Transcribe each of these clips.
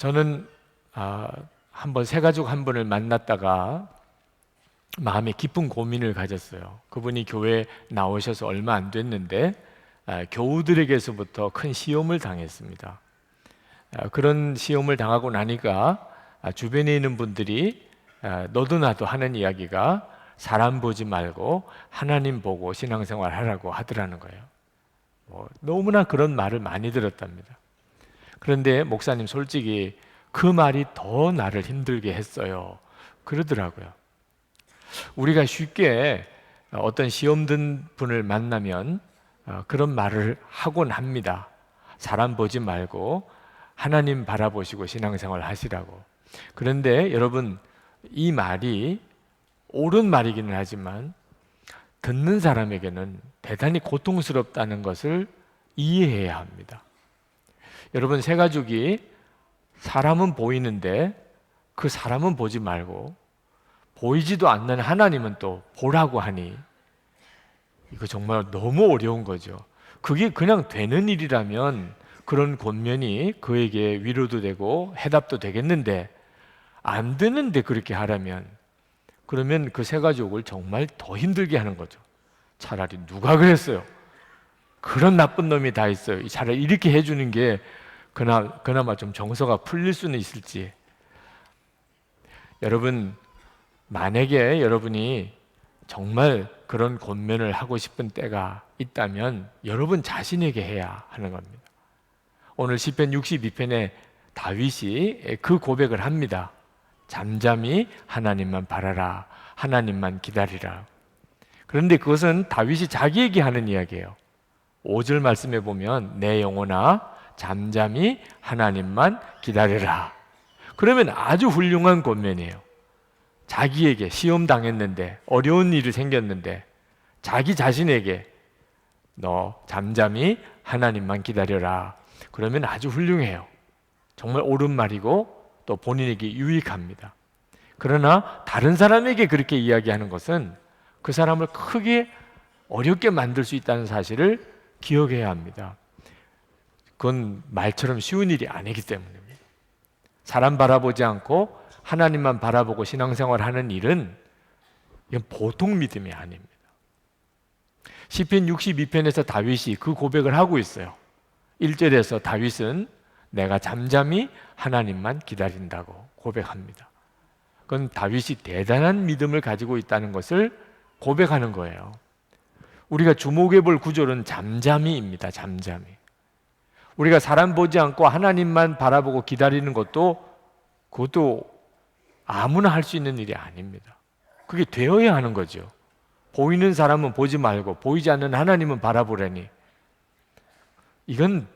저는 한번 새 가족 한 분을 만났다가 마음에 깊은 고민을 가졌어요. 그분이 교회에 나오셔서 얼마 안 됐는데 교우들에게서부터 큰 시험을 당했습니다. 그런 시험을 당하고 나니까 주변에 있는 분들이 너도 나도 하는 이야기가 사람 보지 말고 하나님 보고 신앙생활 하라고 하더라는 거예요. 너무나 그런 말을 많이 들었답니다. 그런데 목사님, 솔직히 그 말이 더 나를 힘들게 했어요. 그러더라고요. 우리가 쉽게 어떤 시험 든 분을 만나면 그런 말을 하곤 합니다. 사람 보지 말고 하나님 바라보시고 신앙생활 하시라고. 그런데 여러분, 이 말이 옳은 말이기는 하지만 듣는 사람에게는 대단히 고통스럽다는 것을 이해해야 합니다. 여러분, 새 가족이 사람은 보이는데 그 사람은 보지 말고 보이지도 않는 하나님은 또 보라고 하니 이거 정말 너무 어려운 거죠. 그게 그냥 되는 일이라면 그런 권면이 그에게 위로도 되고 해답도 되겠는데, 안 되는데 그렇게 하라면 그러면 그 새 가족을 정말 더 힘들게 하는 거죠. 차라리 누가 그랬어요? 그런 나쁜 놈이 다 있어요. 차라리 이렇게 해주는 게 그나마 좀 정서가 풀릴 수는 있을지. 여러분, 만약에 여러분이 정말 그런 권면을 하고 싶은 때가 있다면 여러분 자신에게 해야 하는 겁니다. 오늘 시편 62편에 다윗이 그 고백을 합니다. 잠잠히 하나님만 바라라, 하나님만 기다리라. 그런데 그것은 다윗이 자기에게 하는 이야기예요. 5절 말씀에 보면 내 영혼아 잠잠히 하나님만 기다려라. 그러면 아주 훌륭한 권면이에요. 자기에게 시험 당했는데, 어려운 일이 생겼는데 자기 자신에게 너 잠잠히 하나님만 기다려라. 그러면 아주 훌륭해요. 정말 옳은 말이고 또 본인에게 유익합니다. 그러나 다른 사람에게 그렇게 이야기하는 것은 그 사람을 크게 어렵게 만들 수 있다는 사실을 기억해야 합니다. 그건 말처럼 쉬운 일이 아니기 때문입니다. 사람 바라보지 않고 하나님만 바라보고 신앙생활 하는 일은 이건 보통 믿음이 아닙니다. 시편 62편에서 다윗이 그 고백을 하고 있어요. 1절에서 다윗은 내가 잠잠히 하나님만 기다린다고 고백합니다. 그건 다윗이 대단한 믿음을 가지고 있다는 것을 고백하는 거예요. 우리가 주목해 볼 구절은 잠잠히입니다. 잠잠히. 우리가 사람 보지 않고 하나님만 바라보고 기다리는 그것도 아무나 할 수 있는 일이 아닙니다. 그게 되어야 하는 거죠. 보이는 사람은 보지 말고 보이지 않는 하나님은 바라보라니. 이건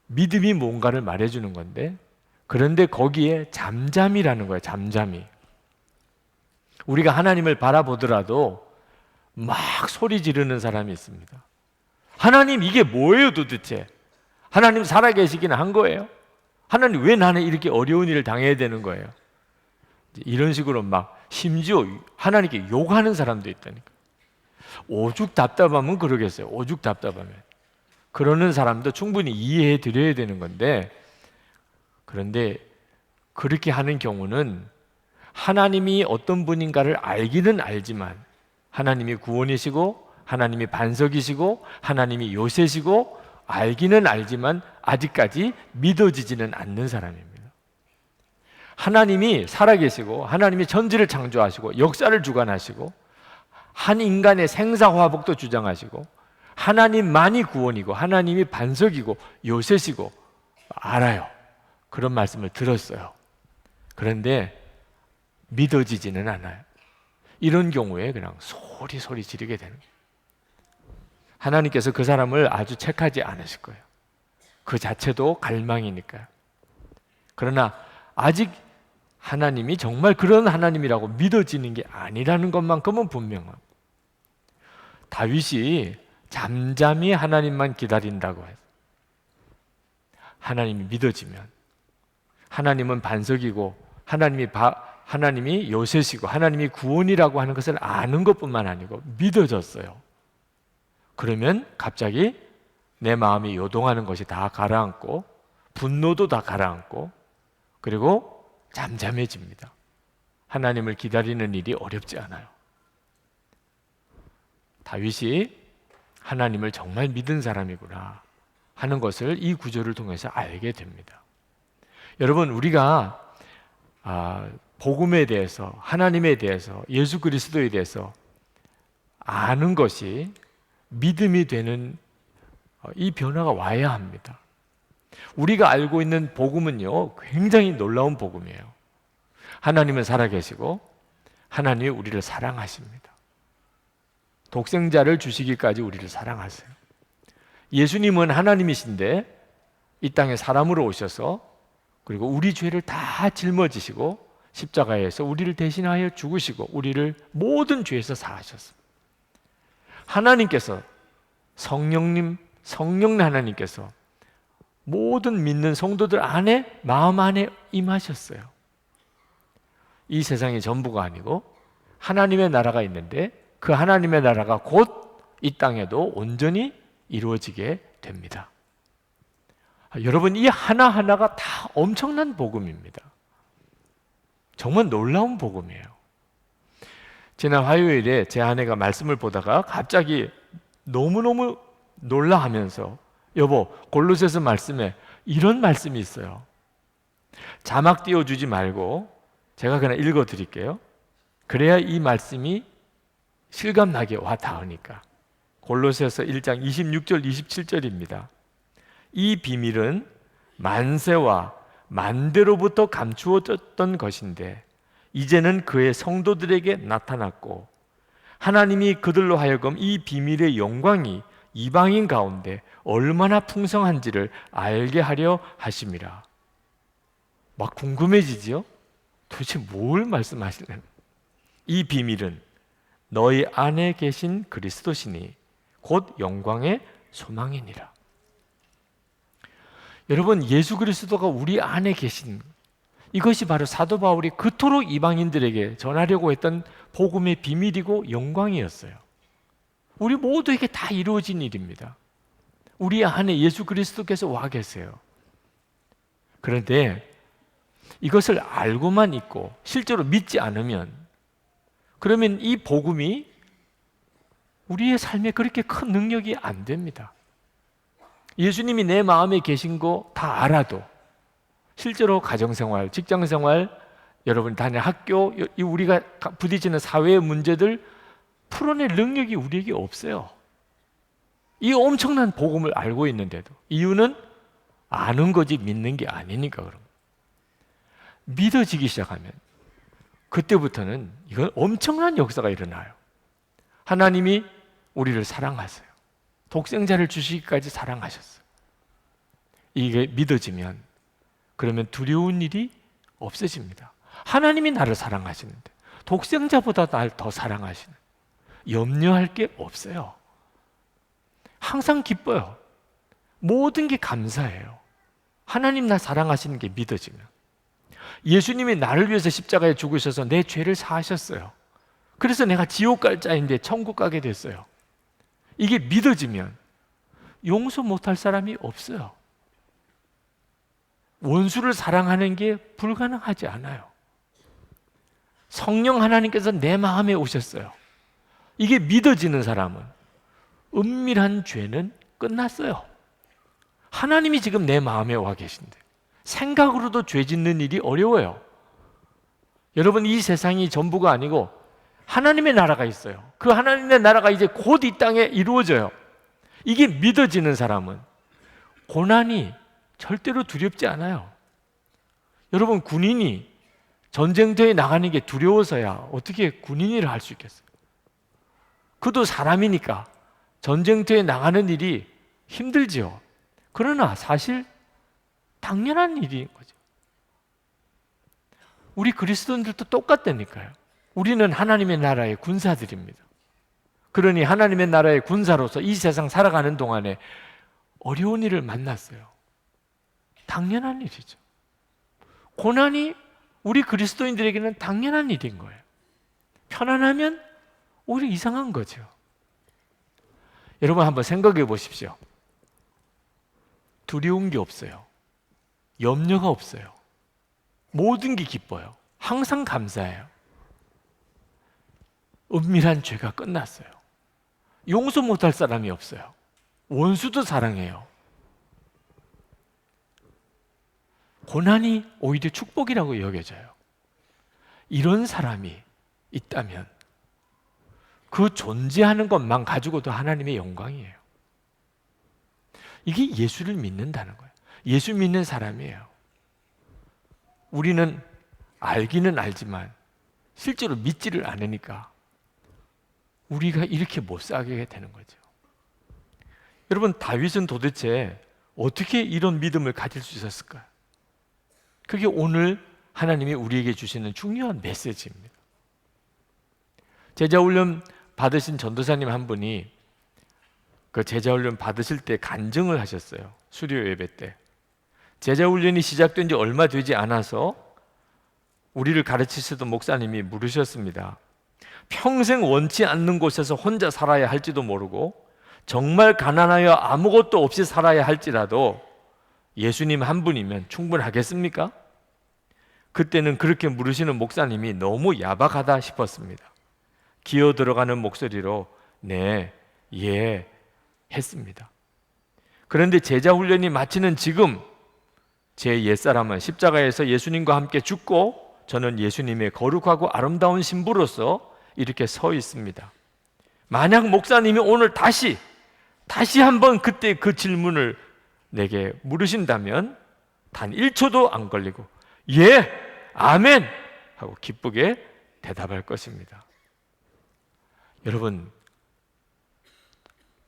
믿음이 뭔가를 말해주는 건데, 그런데 거기에 잠잠이라는 거예요. 잠잠이. 우리가 하나님을 바라보더라도 막 소리 지르는 사람이 있습니다. 하나님, 이게 뭐예요 도대체? 하나님 살아계시기는 한 거예요? 하나님, 왜 나는 이렇게 어려운 일을 당해야 되는 거예요? 이런 식으로 막 심지어 하나님께 욕하는 사람도 있다니까. 오죽 답답하면 그러겠어요. 오죽 답답하면. 그러는 사람도 충분히 이해해 드려야 되는 건데, 그런데 그렇게 하는 경우는 하나님이 어떤 분인가를 알기는 알지만, 하나님이 구원이시고 하나님이 반석이시고 하나님이 요새시고 알기는 알지만 아직까지 믿어지지는 않는 사람입니다. 하나님이 살아계시고 하나님이 천지를 창조하시고 역사를 주관하시고 한 인간의 생사화복도 주장하시고 하나님만이 구원이고 하나님이 반석이고 요새시고 알아요. 그런 말씀을 들었어요. 그런데 믿어지지는 않아요. 이런 경우에 그냥 소리 지르게 되는 거예요. 하나님께서 그 사람을 아주 책하지 않으실 거예요. 그 자체도 갈망이니까요. 그러나 아직 하나님이 정말 그런 하나님이라고 믿어지는 게 아니라는 것만큼은 분명합니다. 다윗이 잠잠히 하나님만 기다린다고 해서 하나님이 믿어지면, 하나님은 반석이고 하나님이 요새시고 하나님이 구원이라고 하는 것을 아는 것뿐만 아니고 믿어졌어요. 그러면 갑자기 내 마음이 요동하는 것이 다 가라앉고 분노도 다 가라앉고 그리고 잠잠해집니다. 하나님을 기다리는 일이 어렵지 않아요. 다윗이 하나님을 정말 믿은 사람이구나 하는 것을 이 구절을 통해서 알게 됩니다. 여러분, 우리가 복음에 대해서, 하나님에 대해서, 예수 그리스도에 대해서 아는 것이 믿음이 되는 이 변화가 와야 합니다. 우리가 알고 있는 복음은요, 굉장히 놀라운 복음이에요. 하나님은 살아계시고 하나님이 우리를 사랑하십니다. 독생자를 주시기까지 우리를 사랑하세요. 예수님은 하나님이신데 이 땅에 사람으로 오셔서 그리고 우리 죄를 다 짊어지시고 십자가에서 우리를 대신하여 죽으시고 우리를 모든 죄에서 사하셨습니다. 하나님께서 성령 하나님께서 모든 믿는 성도들 안에, 마음 안에 임하셨어요. 이 세상이 전부가 아니고 하나님의 나라가 있는데 그 하나님의 나라가 곧 이 땅에도 온전히 이루어지게 됩니다. 여러분, 이 하나하나가 다 엄청난 복음입니다. 정말 놀라운 복음이에요. 지난 화요일에 제 아내가 말씀을 보다가 갑자기 너무너무 놀라하면서 여보, 골로새서 말씀에 이런 말씀이 있어요. 자막 띄워주지 말고 제가 그냥 읽어드릴게요. 그래야 이 말씀이 실감나게 와 닿으니까. 골로새서 1장 26절 27절입니다. 이 비밀은 만세와 만대로부터 감추어졌던 것인데 이제는 그의 성도들에게 나타났고 하나님이 그들로 하여금 이 비밀의 영광이 이방인 가운데 얼마나 풍성한지를 알게 하려 하심이라. 막 궁금해지지요? 도대체 뭘 말씀하시려는? 이 비밀은 너희 안에 계신 그리스도시니 곧 영광의 소망이니라. 여러분, 예수 그리스도가 우리 안에 계신 이것이 바로 사도 바울이 그토록 이방인들에게 전하려고 했던 복음의 비밀이고 영광이었어요. 우리 모두에게 다 이루어진 일입니다. 우리 안에 예수 그리스도께서 와 계세요. 그런데 이것을 알고만 있고 실제로 믿지 않으면 그러면 이 복음이 우리의 삶에 그렇게 큰 능력이 안 됩니다. 예수님이 내 마음에 계신 거 다 알아도 실제로 가정생활, 직장생활, 여러분 다니는 학교, 우리가 부딪히는 사회의 문제들 풀어낼 능력이 우리에게 없어요. 이 엄청난 복음을 알고 있는데도 이유는 아는 거지 믿는 게 아니니까 그런 거예요. 믿어지기 시작하면 그때부터는 이건 엄청난 역사가 일어나요. 하나님이 우리를 사랑하세요. 독생자를 주시기까지 사랑하셨어요. 이게 믿어지면 그러면 두려운 일이 없어집니다. 하나님이 나를 사랑하시는데 독생자보다 날 더 사랑하시는, 염려할 게 없어요. 항상 기뻐요. 모든 게 감사해요. 하나님 나 사랑하시는 게 믿어지면. 예수님이 나를 위해서 십자가에 죽으셔서 내 죄를 사하셨어요. 그래서 내가 지옥 갈 자인데 천국 가게 됐어요. 이게 믿어지면 용서 못할 사람이 없어요. 원수를 사랑하는 게 불가능하지 않아요. 성령 하나님께서 내 마음에 오셨어요. 이게 믿어지는 사람은 은밀한 죄는 끝났어요. 하나님이 지금 내 마음에 와 계신데 생각으로도 죄 짓는 일이 어려워요. 여러분, 이 세상이 전부가 아니고 하나님의 나라가 있어요. 그 하나님의 나라가 이제 곧 이 땅에 이루어져요. 이게 믿어지는 사람은 고난이 절대로 두렵지 않아요. 여러분, 군인이 전쟁터에 나가는 게 두려워서야 어떻게 군인일을 할 수 있겠어요? 그도 사람이니까 전쟁터에 나가는 일이 힘들지요. 그러나 사실 당연한 일인 거죠. 우리 그리스도인들도 똑같다니까요. 우리는 하나님의 나라의 군사들입니다. 그러니 하나님의 나라의 군사로서 이 세상 살아가는 동안에 어려운 일을 만났어요. 당연한 일이죠. 고난이 우리 그리스도인들에게는 당연한 일인 거예요. 편안하면 오히려 이상한 거죠. 여러분 한번 생각해 보십시오. 두려운 게 없어요. 염려가 없어요. 모든 게 기뻐요. 항상 감사해요. 은밀한 죄가 끝났어요. 용서 못할 사람이 없어요. 원수도 사랑해요. 고난이 오히려 축복이라고 여겨져요. 이런 사람이 있다면 그 존재하는 것만 가지고도 하나님의 영광이에요. 이게 예수를 믿는다는 거예요. 예수 믿는 사람이에요. 우리는 알기는 알지만 실제로 믿지를 않으니까 우리가 이렇게 못 살게 되는 거죠. 여러분, 다윗은 도대체 어떻게 이런 믿음을 가질 수 있었을까요? 그게 오늘 하나님이 우리에게 주시는 중요한 메시지입니다. 제자훈련 받으신 전도사님 한 분이 그 제자훈련 받으실 때 간증을 하셨어요. 수료 예배 때. 제자훈련이 시작된 지 얼마 되지 않아서 우리를 가르치시던 목사님이 물으셨습니다. 평생 원치 않는 곳에서 혼자 살아야 할지도 모르고 정말 가난하여 아무것도 없이 살아야 할지라도 예수님 한 분이면 충분하겠습니까? 그때는 그렇게 물으시는 목사님이 너무 야박하다 싶었습니다. 기어 들어가는 목소리로 네, 예 했습니다. 그런데 제자 훈련이 마치는 지금 제 옛사람은 십자가에서 예수님과 함께 죽고 저는 예수님의 거룩하고 아름다운 신부로서 이렇게 서 있습니다. 만약 목사님이 오늘 다시 한번 그때 그 질문을 내게 물으신다면 단 1초도 안 걸리고 예, 아멘 하고 기쁘게 대답할 것입니다. 여러분,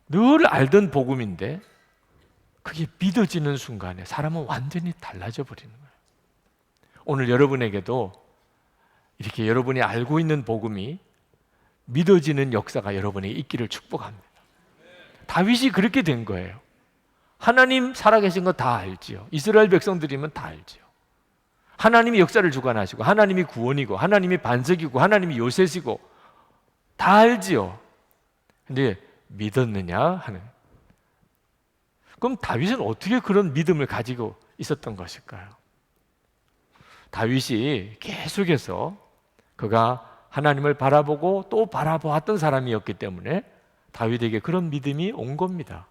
늘 알던 복음인데 그게 믿어지는 순간에 사람은 완전히 달라져 버리는 거예요. 오늘 여러분에게도 이렇게 여러분이 알고 있는 복음이 믿어지는 역사가 여러분에게 있기를 축복합니다. 다윗이 그렇게 된 거예요. 하나님 살아계신 거 다 알지요. 이스라엘 백성들이면 다 알지요. 하나님이 역사를 주관하시고 하나님이 구원이고 하나님이 반석이고 하나님이 요새시고 다 알지요. 근데 믿었느냐 하는. 그럼 다윗은 어떻게 그런 믿음을 가지고 있었던 것일까요? 다윗이 계속해서 그가 하나님을 바라보고 또 바라보았던 사람이었기 때문에 다윗에게 그런 믿음이 온 겁니다.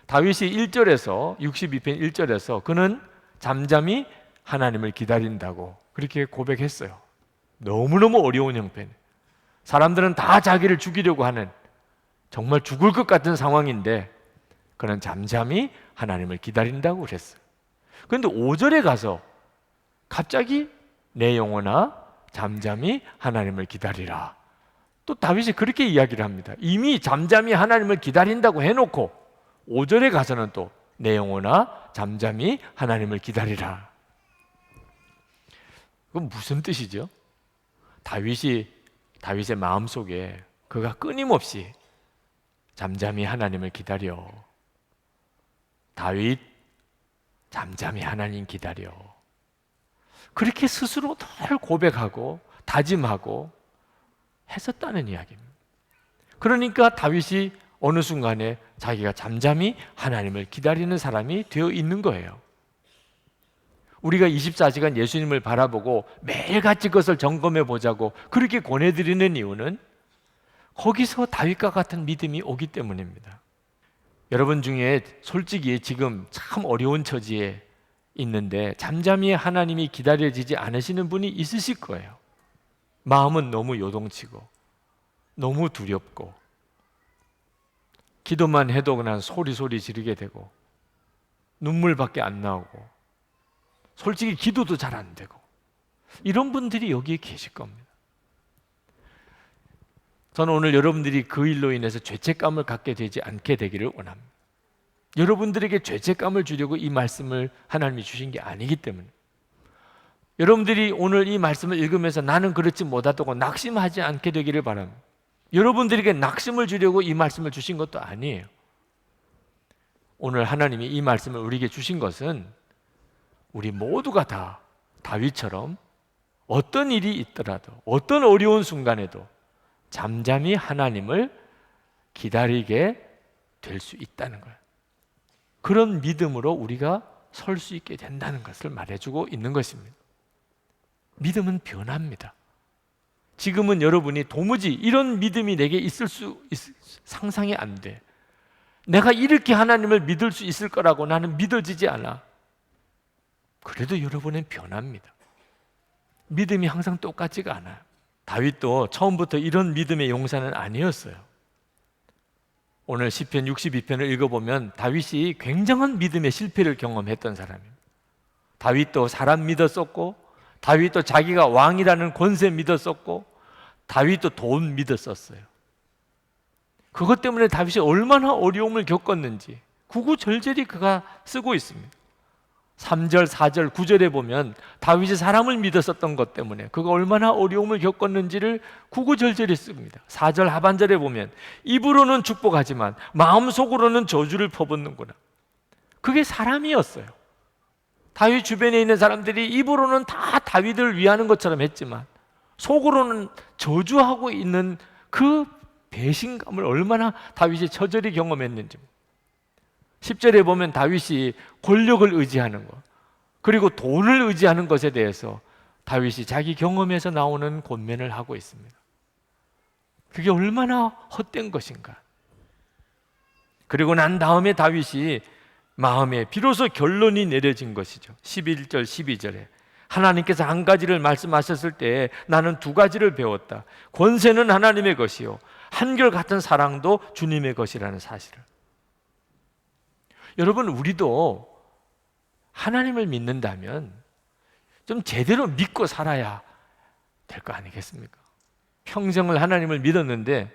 다윗이 1절에서 62편 1절에서 그는 잠잠히 하나님을 기다린다고 그렇게 고백했어요. 너무너무 어려운 형편. 사람들은 다 자기를 죽이려고 하는 정말 죽을 것 같은 상황인데 그는 잠잠히 하나님을 기다린다고 그랬어요. 그런데 5절에 가서 갑자기 내 영혼아 잠잠히 하나님을 기다리라. 또 다윗이 그렇게 이야기를 합니다. 이미 잠잠히 하나님을 기다린다고 해놓고 5절에 가서는 또 내 영혼아 잠잠히 하나님을 기다리라. 그건 무슨 뜻이죠? 다윗의 마음속에 그가 끊임없이 잠잠히 하나님을 기다려. 다윗 잠잠히 하나님 기다려. 그렇게 스스로 늘 고백하고 다짐하고 했었다는 이야기입니다. 그러니까 다윗이 어느 순간에 자기가 잠잠히 하나님을 기다리는 사람이 되어 있는 거예요. 우리가 24시간 예수님을 바라보고 매일같이 그것을 점검해 보자고 그렇게 권해드리는 이유는 거기서 다윗과 같은 믿음이 오기 때문입니다. 여러분 중에 솔직히 지금 참 어려운 처지에 있는데 잠잠히 하나님이 기다려지지 않으시는 분이 있으실 거예요. 마음은 너무 요동치고 너무 두렵고 기도만 해도 그냥 소리 지르게 되고 눈물밖에 안 나오고 솔직히 기도도 잘 안 되고 이런 분들이 여기에 계실 겁니다. 저는 오늘 여러분들이 그 일로 인해서 죄책감을 갖게 되지 않게 되기를 원합니다. 여러분들에게 죄책감을 주려고 이 말씀을 하나님이 주신 게 아니기 때문에 여러분들이 오늘 이 말씀을 읽으면서 나는 그렇지 못하다고 낙심하지 않게 되기를 바랍니다. 여러분들에게 낙심을 주려고 이 말씀을 주신 것도 아니에요. 오늘 하나님이 이 말씀을 우리에게 주신 것은 우리 모두가 다 다윗처럼 어떤 일이 있더라도 어떤 어려운 순간에도 잠잠히 하나님을 기다리게 될 수 있다는 거예요. 그런 믿음으로 우리가 설 수 있게 된다는 것을 말해주고 있는 것입니다. 믿음은 변합니다. 지금은 여러분이 도무지 이런 믿음이 내게 상상이 안 돼. 내가 이렇게 하나님을 믿을 수 있을 거라고 나는 믿어지지 않아. 그래도 여러분은 변합니다. 믿음이 항상 똑같지가 않아요. 다윗도 처음부터 이런 믿음의 용사는 아니었어요. 오늘 시편 62편을 읽어보면 다윗이 굉장한 믿음의 실패를 경험했던 사람입니다. 다윗도 사람 믿었었고, 다윗도 자기가 왕이라는 권세 믿었었고, 다윗도 돈 믿었었어요. 그것 때문에 다윗이 얼마나 어려움을 겪었는지 구구절절히 그가 쓰고 있습니다. 3절, 4절, 9절에 보면 다윗이 사람을 믿었었던 것 때문에 그가 얼마나 어려움을 겪었는지를 구구절절히 씁니다. 4절 하반절에 보면 입으로는 축복하지만 마음속으로는 저주를 퍼붓는구나. 그게 사람이었어요. 다윗 주변에 있는 사람들이 입으로는 다 다윗을 위하는 것처럼 했지만 속으로는 저주하고 있는 그 배신감을 얼마나 다윗이 처절히 경험했는지. 10절에 보면 다윗이 권력을 의지하는 것, 그리고 돈을 의지하는 것에 대해서 다윗이 자기 경험에서 나오는 권면을 하고 있습니다. 그게 얼마나 헛된 것인가. 그리고 난 다음에 다윗이 마음에 비로소 결론이 내려진 것이죠. 11절, 12절에 하나님께서 한 가지를 말씀하셨을 때 나는 두 가지를 배웠다. 권세는 하나님의 것이요 한결같은 사랑도 주님의 것이라는 사실을. 여러분, 우리도 하나님을 믿는다면 좀 제대로 믿고 살아야 될 거 아니겠습니까? 평생을 하나님을 믿었는데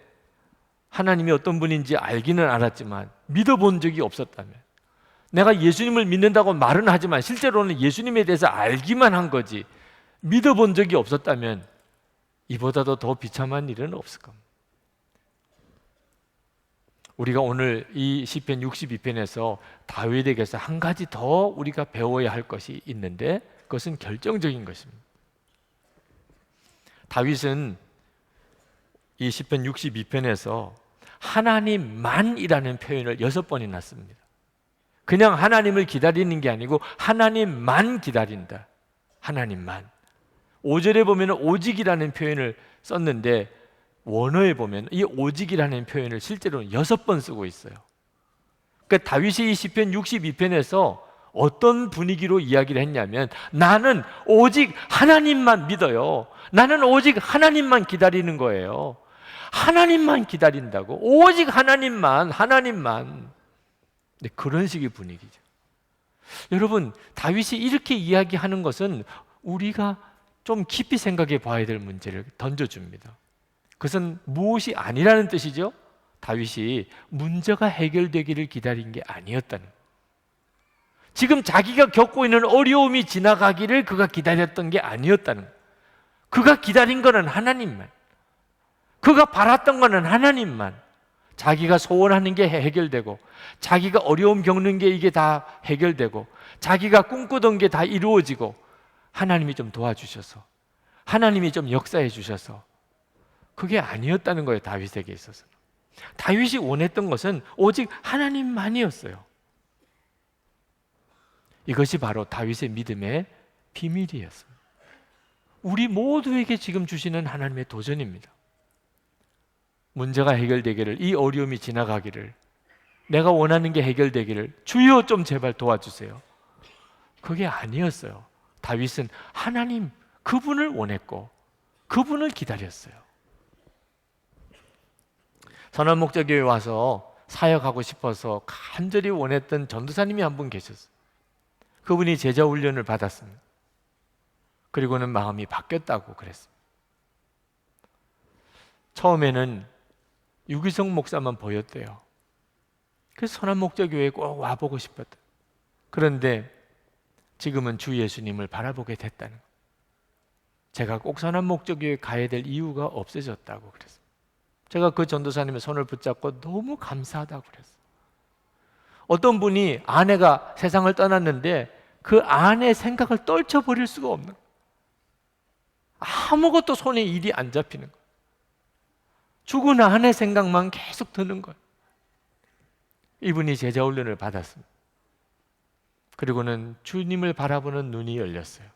하나님이 어떤 분인지 알기는 알았지만 믿어본 적이 없었다면, 내가 예수님을 믿는다고 말은 하지만 실제로는 예수님에 대해서 알기만 한 거지 믿어본 적이 없었다면 이보다도 더 비참한 일은 없을 겁니다. 우리가 오늘 이 시편 62편에서 다윗에게서 한 가지 더 우리가 배워야 할 것이 있는데 그것은 결정적인 것입니다. 다윗은 이 시편 62편에서 하나님만이라는 표현을 6번이나 씁니다. 그냥 하나님을 기다리는 게 아니고 하나님만 기다린다. 하나님만. 5절에 보면 오직이라는 표현을 썼는데 원어에 보면 이 오직이라는 표현을 실제로는 6번 쓰고 있어요. 그러니까 다윗이 이 시편 62편에서 어떤 분위기로 이야기를 했냐면 나는 오직 하나님만 믿어요. 나는 오직 하나님만 기다리는 거예요. 하나님만 기다린다고. 오직 하나님만. 네, 그런 식의 분위기죠. 여러분, 다윗이 이렇게 이야기하는 것은 우리가 좀 깊이 생각해 봐야 될 문제를 던져줍니다. 그것은 무엇이 아니라는 뜻이죠. 다윗이 문제가 해결되기를 기다린 게 아니었다는 거예요. 지금 자기가 겪고 있는 어려움이 지나가기를 그가 기다렸던 게 아니었다는 거예요. 그가 기다린 거는 하나님만, 그가 바랐던 거는 하나님만. 자기가 소원하는 게 해결되고, 자기가 어려움 겪는 게 이게 다 해결되고, 자기가 꿈꾸던 게 다 이루어지고, 하나님이 좀 도와주셔서, 하나님이 좀 역사해 주셔서, 그게 아니었다는 거예요. 다윗에게 있어서는. 다윗이 원했던 것은 오직 하나님만이었어요. 이것이 바로 다윗의 믿음의 비밀이었습니다. 우리 모두에게 지금 주시는 하나님의 도전입니다. 문제가 해결되기를, 이 어려움이 지나가기를, 내가 원하는 게 해결되기를 주여 좀 제발 도와주세요. 그게 아니었어요. 다윗은 하나님, 그분을 원했고 그분을 기다렸어요. 선한목자교회 와서 사역하고 싶어서 간절히 원했던 전도사님이 한 분 계셨어요. 그분이 제자 훈련을 받았습니다. 그리고는 마음이 바뀌었다고 그랬습니다. 처음에는 유기성 목사만 보였대요. 그래서 선한목자교회에 꼭 와보고 싶었다. 그런데 지금은 주 예수님을 바라보게 됐다는 거예요. 제가 꼭 선한목자교회에 가야 될 이유가 없어졌다고 그랬어요. 제가 그 전도사님의 손을 붙잡고 너무 감사하다고 그랬어요. 어떤 분이 아내가 세상을 떠났는데 그 아내의 생각을 떨쳐버릴 수가 없는 거예요. 아무것도 손에 일이 안 잡히는 거예요. 죽은 아내 생각만 계속 드는 거예요. 이분이 제자 훈련을 받았습니다. 그리고는 주님을 바라보는 눈이 열렸어요.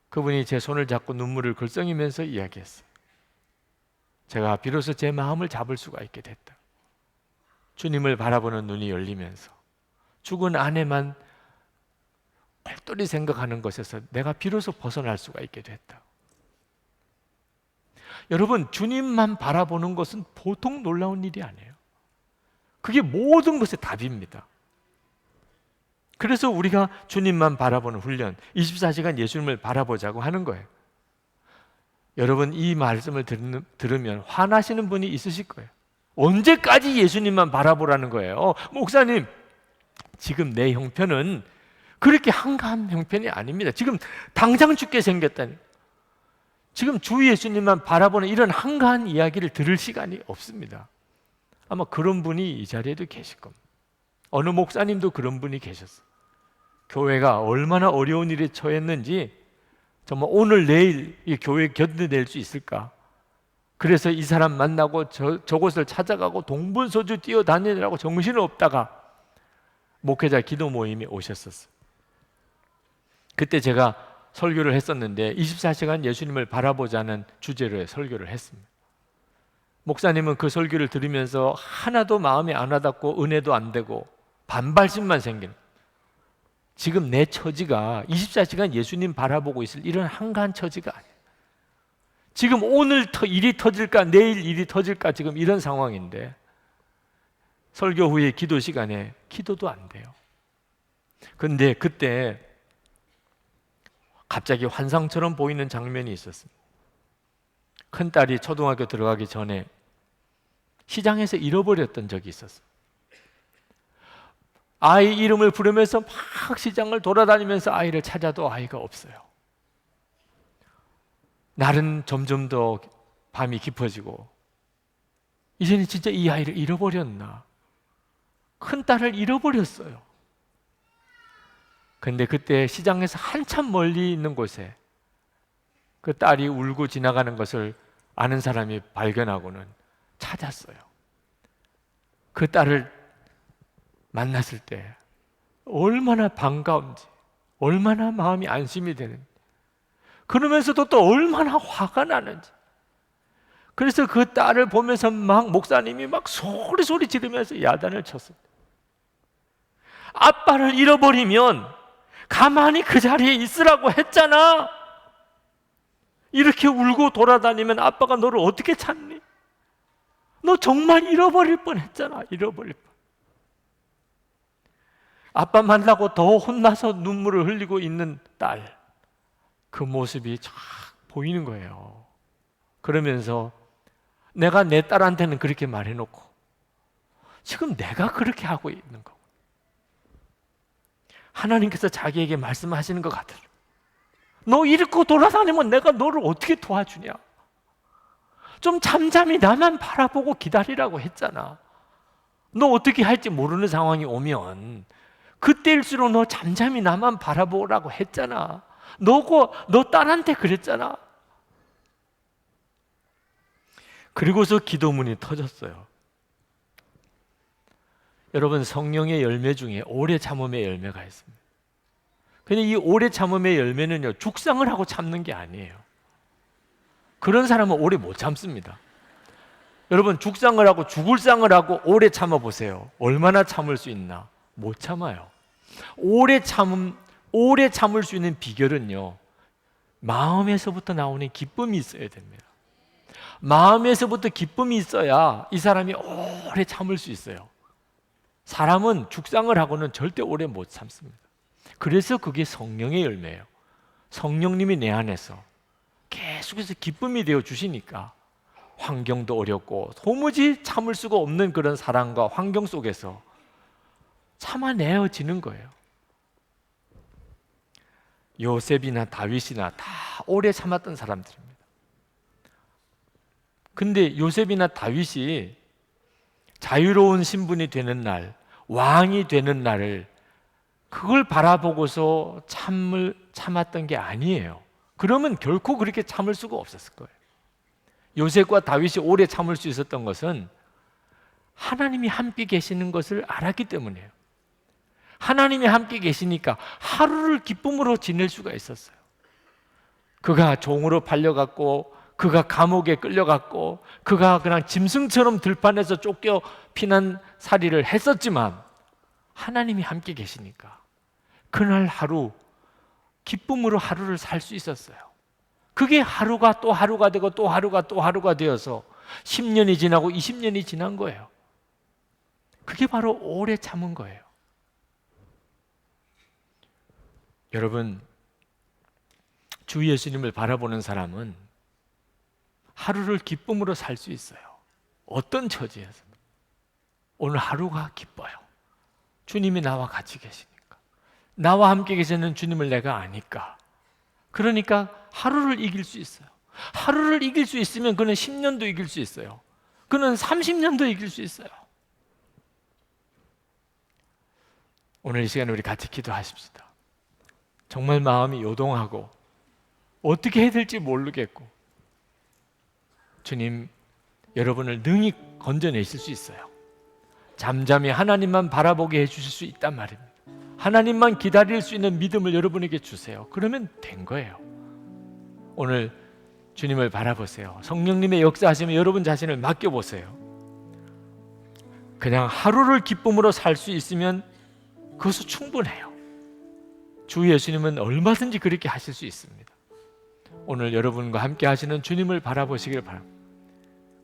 그분이 제 손을 잡고 눈물을 글썽이면서 이야기했어요. 제가 비로소 제 마음을 잡을 수가 있게 됐다. 주님을 바라보는 눈이 열리면서 죽은 아내만 똘똘히 생각하는 것에서 내가 비로소 벗어날 수가 있게 됐다. 여러분, 주님만 바라보는 것은 보통 놀라운 일이 아니에요. 그게 모든 것의 답입니다. 그래서 우리가 주님만 바라보는 훈련, 24시간 예수님을 바라보자고 하는 거예요. 여러분, 이 말씀을 들으면 화나시는 분이 있으실 거예요. 언제까지 예수님만 바라보라는 거예요? 목사님, 지금 내 형편은 그렇게 한가한 형편이 아닙니다. 지금 당장 죽게 생겼다니. 지금 주 예수님만 바라보는 이런 한가한 이야기를 들을 시간이 없습니다. 아마 그런 분이 이 자리에도 계실 겁니다. 어느 목사님도 그런 분이 계셨어요. 교회가 얼마나 어려운 일에 처했는지 정말 오늘 내일 이 교회 견뎌낼 수 있을까? 그래서 이 사람 만나고 저곳을 찾아가고 동분서주 뛰어다니느라고 정신이 없다가 목회자 기도 모임에 오셨었어요. 그때 제가 설교를 했었는데 24시간 예수님을 바라보자는 주제로 설교를 했습니다. 목사님은 그 설교를 들으면서 하나도 마음이 안 와닿고 은혜도 안 되고 반발심만 생기는, 지금 내 처지가 24시간 예수님 바라보고 있을 이런 한가한 처지가 아니에요. 지금 오늘 일이 터질까 내일 일이 터질까 지금 이런 상황인데 설교 후에 기도 시간에 기도도 안 돼요. 그런데 그때 갑자기 환상처럼 보이는 장면이 있었습니다. 큰딸이 초등학교 들어가기 전에 시장에서 잃어버렸던 적이 있었어요. 아이 이름을 부르면서 막 시장을 돌아다니면서 아이를 찾아도 아이가 없어요. 날은 점점 더 밤이 깊어지고 이제는 진짜 이 아이를 잃어버렸나? 큰딸을 잃어버렸어요. 근데 그때 시장에서 한참 멀리 있는 곳에 그 딸이 울고 지나가는 것을 아는 사람이 발견하고는 찾았어요. 그 딸을 만났을 때 얼마나 반가운지, 얼마나 마음이 안심이 되는지, 그러면서도 또 얼마나 화가 나는지. 그래서 그 딸을 보면서 막 목사님이 막 소리 지르면서 야단을 쳤습니다. 아빠를 잃어버리면 가만히 그 자리에 있으라고 했잖아. 이렇게 울고 돌아다니면 아빠가 너를 어떻게 찾니? 너 정말 잃어버릴 뻔했잖아. 잃어버릴 뻔. 아빠 만나고 더 혼나서 눈물을 흘리고 있는 딸, 그 모습이 쫙 보이는 거예요. 그러면서 내가 내 딸한테는 그렇게 말해놓고 지금 내가 그렇게 하고 있는 거. 하나님께서 자기에게 말씀하시는 것 같아요. 너 잃고 돌아다니면 내가 너를 어떻게 도와주냐? 좀 잠잠히 나만 바라보고 기다리라고 했잖아. 너 어떻게 할지 모르는 상황이 오면 그때일수록 너 잠잠히 나만 바라보라고 했잖아. 너 딸한테 그랬잖아. 그리고서 기도문이 터졌어요. 여러분, 성령의 열매 중에 오래 참음의 열매가 있습니다. 근데 이 오래 참음의 열매는요, 죽상을 하고 참는 게 아니에요. 그런 사람은 오래 못 참습니다. 여러분, 죽상을 하고 죽을 상을 하고 오래 참아 보세요. 얼마나 참을 수 있나? 못 참아요. 오래 참을 수 있는 비결은요, 마음에서부터 나오는 기쁨이 있어야 됩니다. 마음에서부터 기쁨이 있어야 이 사람이 오래 참을 수 있어요. 사람은 죽상을 하고는 절대 오래 못 참습니다. 그래서 그게 성령의 열매예요. 성령님이 내 안에서 계속해서 기쁨이 되어 주시니까 환경도 어렵고 도무지 참을 수가 없는 그런 사랑과 환경 속에서 참아내어지는 거예요. 요셉이나 다윗이나 다 오래 참았던 사람들입니다. 근데 요셉이나 다윗이 자유로운 신분이 되는 날, 왕이 되는 날을 그걸 바라보고서 참았던 게 아니에요. 그러면 결코 그렇게 참을 수가 없었을 거예요. 요셉과 다윗이 오래 참을 수 있었던 것은 하나님이 함께 계시는 것을 알았기 때문이에요. 하나님이 함께 계시니까 하루를 기쁨으로 지낼 수가 있었어요. 그가 종으로 팔려갔고, 그가 감옥에 끌려갔고, 그가 그냥 짐승처럼 들판에서 쫓겨 피난살이를 했었지만 하나님이 함께 계시니까 그날 하루 기쁨으로 하루를 살 수 있었어요. 그게 하루가 또 하루가 되고 또 하루가 또 하루가 되어서 10년이 지나고 20년이 지난 거예요. 그게 바로 오래 참은 거예요. 여러분, 주 예수님을 바라보는 사람은 하루를 기쁨으로 살 수 있어요. 어떤 처지에서 오늘 하루가 기뻐요. 주님이 나와 같이 계시니까, 나와 함께 계시는 주님을 내가 아니까. 그러니까 하루를 이길 수 있어요. 하루를 이길 수 있으면 그는 10년도 이길 수 있어요. 그는 30년도 이길 수 있어요. 오늘 이 시간에 우리 같이 기도하십시다. 정말 마음이 요동하고 어떻게 해야 될지 모르겠고, 주님, 여러분을 능히 건져내실 수 있어요. 잠잠히 하나님만 바라보게 해주실 수 있단 말입니다. 하나님만 기다릴 수 있는 믿음을 여러분에게 주세요. 그러면 된 거예요. 오늘 주님을 바라보세요. 성령님의 역사하시면 여러분 자신을 맡겨보세요. 그냥 하루를 기쁨으로 살 수 있으면 그것은 충분해요. 주 예수님은 얼마든지 그렇게 하실 수 있습니다. 오늘 여러분과 함께 하시는 주님을 바라보시길 바랍니다.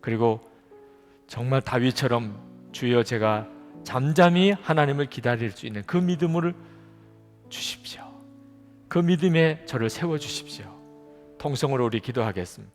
그리고 정말 다윗처럼 주여 제가 잠잠히 하나님을 기다릴 수 있는 그 믿음을 주십시오. 그 믿음에 저를 세워주십시오. 통성으로 우리 기도하겠습니다.